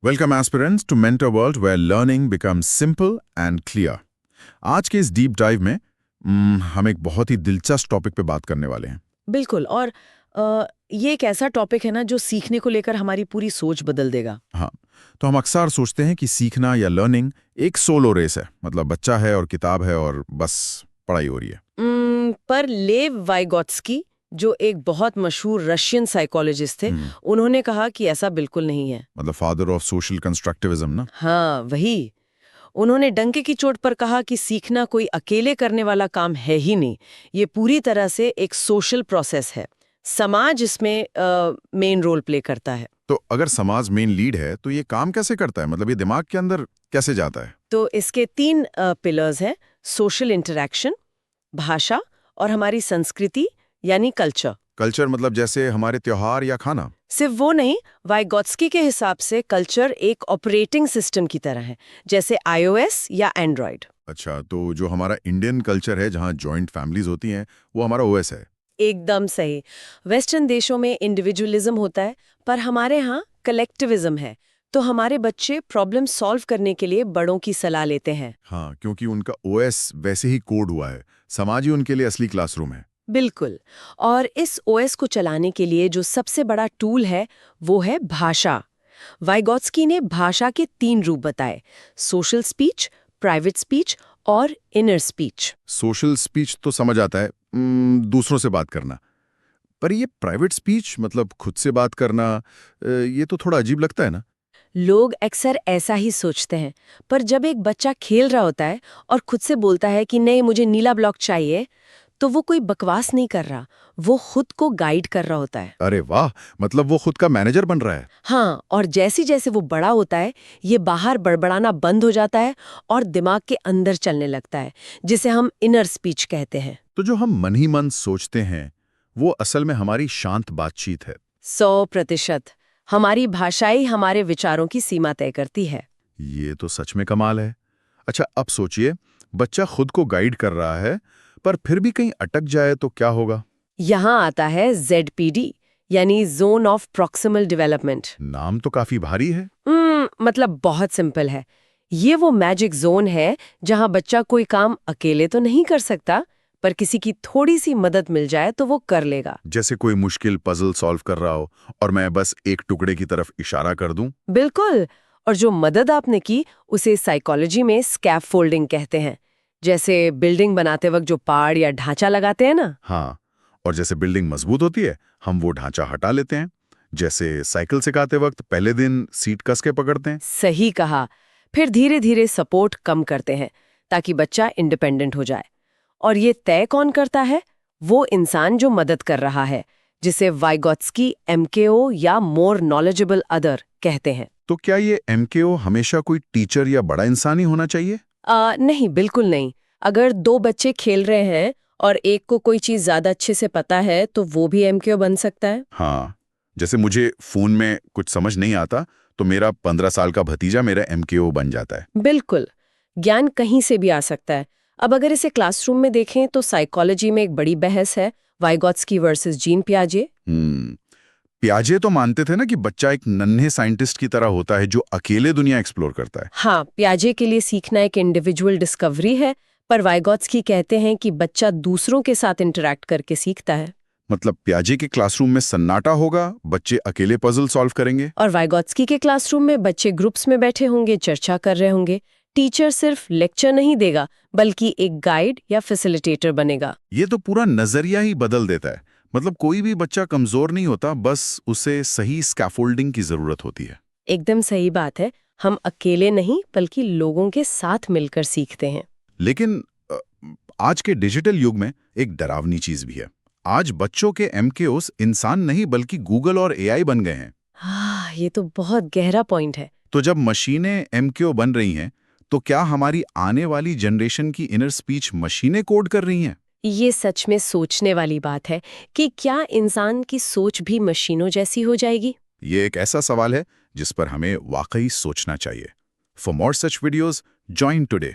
Welcome aspirants to Mentor World where learning becomes simple and clear. आज के इस deep dive में हम एक बहुत ही दिलचस्प टॉपिक पे बात करने वाले हैं। बिल्कुल। और ये एक ऐसा टॉपिक है ना जो सीखने को लेकर हमारी पूरी सोच बदल देगा। हाँ, तो हम अक्सर सोचते हैं कि सीखना या लर्निंग एक सोलो रेस है, मतलब बच्चा है और किताब है और बस पढ़ाई हो रही है। पर लेव वाइगोत्स्की, जो एक बहुत मशहूर रशियन साइकोलॉजिस्ट थे, उन्होंने कहा कि ऐसा बिल्कुल नहीं है। मतलब फादर ऑफ सोशल कंस्ट्रक्टिविज्म ना। हाँ, वही। उन्होंने डंके की चोट पर कहा कि सीखना कोई अकेले करने वाला काम है ही नहीं, ये पूरी तरह से एक सोशल प्रोसेस है। समाज इसमें मेन रोल प्ले करता है। तो अगर समाज मेन लीड है तो ये काम कैसे करता है, मतलब ये दिमाग के अंदर कैसे जाता है? तो इसके 3 पिलर्स हैं: सोशल इंटरैक्शन, भाषा और हमारी संस्कृति यानी कल्चर। कल्चर मतलब जैसे हमारे त्योहार या खाना? सिर्फ वो नहीं, वाइगोत्स्की के हिसाब से कल्चर एक ऑपरेटिंग सिस्टम की तरह है, जैसे iOS या एंड्रॉयड। अच्छा, तो जो हमारा इंडियन कल्चर है जहाँ जॉइंट फैमिलीज होती हैं वो हमारा ओएस है। एकदम सही। वेस्टर्न देशों में इंडिविजुअलिज्म होता है, पर हमारे यहाँ कलेक्टिविज्म है। तो हमारे बच्चे प्रॉब्लम सॉल्व करने के लिए बड़ों की सलाह लेते हैं। हाँ, क्योंकि उनका ओएस वैसे ही कोड हुआ है, समाज ही उनके लिए असली क्लासरूम है। बिल्कुल। और इस ओएस को चलाने के लिए जो सबसे बड़ा टूल है वो है भाषा। वाइगोत्स्की ने भाषा के 3 रूप बताए: सोशल स्पीच, प्राइवेट स्पीच और इनर स्पीच। सोशल स्पीच तो समझ आता है, दूसरों से बात करना। पर ये प्राइवेट स्पीच मतलब खुद से बात करना, ये तो थोड़ा अजीब लगता है ना। लोग अक्सर ऐसा ही सोचते हैं, पर जब एक बच्चा खेल रहा होता है और खुद से बोलता है कि नहीं मुझे नीला ब्लॉक चाहिए, तो वो कोई बकवास नहीं कर रहा, वो खुद को गाइड कर रहा होता है। अरे वाह, मतलब वो खुद का मैनेजर बन रहा है। हाँ, और जैसे जैसे वो बड़ा होता है, ये बाहर बड़बड़ाना बंद हो जाता है और दिमाग के अंदर चलने लगता है, जिसे हम इनर स्पीच कहते हैं। तो जो हम मन ही मन सोचते हैं वो असल में हमारी शांत बातचीत है। 100%। हमारी भाषा ही हमारे विचारों की सीमा तय करती है। ये तो सच में कमाल है। अच्छा, अब सोचिए, बच्चा खुद को गाइड कर रहा है पर फिर भी कहीं अटक जाए तो क्या होगा? यहाँ आता है ZPD, यानी जोन ऑफ प्रॉक्सिमल डेवलपमेंट। नाम तो काफी भारी है। मतलब बहुत सिंपल है। ये वो मैजिक जोन है जहाँ बच्चा कोई काम अकेले तो नहीं कर सकता, पर किसी की थोड़ी सी मदद मिल जाए तो वो कर लेगा। जैसे कोई मुश्किल पजल सॉल्व कर रहा हो और मैं बस एक टुकड़े की तरफ इशारा कर दूं। बिल्कुल। और जो मदद आपने की उसे साइकोलॉजी में स्कैफोल्डिंग कहते हैं। जैसे बिल्डिंग बनाते वक्त जो पाड़ या ढांचा लगाते हैं ना। हाँ, और जैसे बिल्डिंग मजबूत होती है हम वो ढांचा हटा लेते हैं। जैसे साइकिल सिखाते वक्त पहले दिन सीट कस के पकड़ते हैं। सही कहा। फिर धीरे धीरे सपोर्ट कम करते हैं ताकि बच्चा इंडिपेंडेंट हो जाए। और ये तय कौन करता है? वो इंसान जो मदद कर रहा है, जिसे वाइगोत्स्की MKO या मोर नॉलेजेबल अदर कहते हैं। तो क्या ये MKO हमेशा कोई टीचर या बड़ा इंसान ही होना चाहिए? नहीं, बिल्कुल नहीं। अगर 2 बच्चे खेल रहे हैं और एक को कोई चीज ज्यादा अच्छे से पता है तो वो भी MKO बन सकता है। हाँ, जैसे मुझे फोन में कुछ समझ नहीं आता तो मेरा 15 साल का भतीजा मेरा MKO बन जाता है। बिल्कुल। ज्ञान कहीं से भी आ सकता है। अब अगर इसे क्लासरूम में देखें तो साइकोलॉजी में एक बड़ी बहस है, वाइगोत्स्की वर्सेस जीन पियाजे। पियाजे तो मानते थे ना कि बच्चा एक नन्हे साइंटिस्ट की तरह होता है जो अकेले दुनिया एक्सप्लोर करता है। हाँ, पियाजे के लिए सीखना एक इंडिविजुअल डिस्कवरी है, पर वाइगोत्स्की कहते हैं कि बच्चा दूसरों के साथ इंटरैक्ट करके सीखता है। मतलब पियाजे के क्लासरूम में सन्नाटा होगा, बच्चे अकेले पजल सॉल्व करेंगे। और वाइगोत्स्की के क्लासरूम में बच्चे ग्रुप्स में बैठे होंगे, चर्चा कर रहे होंगे। टीचर सिर्फ लेक्चर नहीं देगा, बल्कि एक गाइड या फैसिलिटेटर बनेगा। ये तो पूरा नजरिया ही बदल देता है। मतलब कोई भी बच्चा कमजोर नहीं होता, बस उसे सही स्कैफोल्डिंग की जरूरत होती है। एकदम सही बात है। हम अकेले नहीं बल्कि लोगों के साथ मिलकर सीखते हैं। लेकिन आज के डिजिटल युग में एक डरावनी चीज भी है। आज बच्चों के MKOs इंसान नहीं बल्कि गूगल और AI बन गए हैं। हाँ, ये तो बहुत गहरा पॉइंट है। तो जब मशीनें MKO बन रही हैं तो क्या हमारी आने वाली जनरेशन की इनर स्पीच मशीनें कोड कर रही हैं? ये सच में सोचने वाली बात है कि क्या इंसान की सोच भी मशीनों जैसी हो जाएगी? ये एक ऐसा सवाल है जिस पर हमें वाकई सोचना चाहिए। For more such videos, join today.